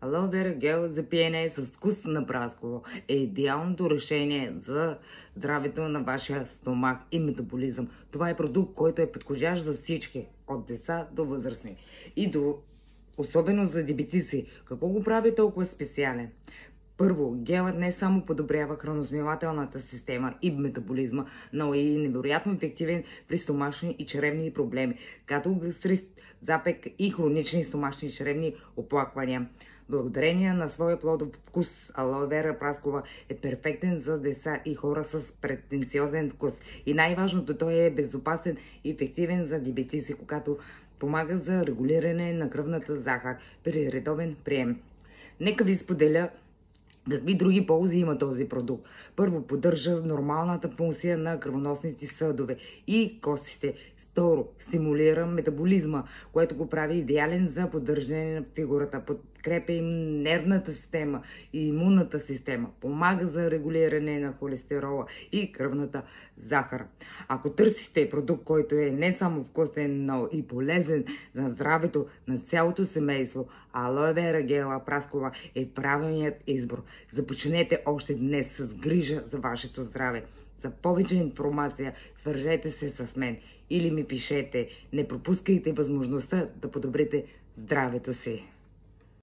Алоe вера гел за пиене с вкус на брасково е идеалното решение за здравето на вашия стомах и метаболизъм. Това е продукт, който е подходящ за всички, от деца до възрастни особено за диабетици. Какво го прави толкова специален? Първо, гелът не само подобрява храносмилателната система и метаболизма, но е и невероятно ефективен при стомашни и чревни проблеми, като гастрит, запек и хронични стомашни и чревни оплаквания. Благодарение на своя плодов вкус, алоe вера праскова е перфектен за деца и хора с претенциозен вкус. И най-важното, той е безопасен и ефективен за диабетици, когато помага за регулиране на кръвната захар при редовен прием. Нека ви споделя какви други ползи има този продукт. Първо, поддържа нормалната функция на кръвоносните съдове и костите. Второ, стимулира метаболизма, което го прави идеален за поддържане на фигурата. Подкрепя им нервната система и имунната система. Помага за регулиране на холестерола и кръвната захар. Ако търсите продукт, който е не само вкусен, но и полезен за здравето на цялото семейство, алоe вера гела праскова е правилният избор. Започнете още днес с грижа за вашето здраве. За повече информация свържете се с мен или ми пишете. Не пропускайте възможността да подобрите здравето си.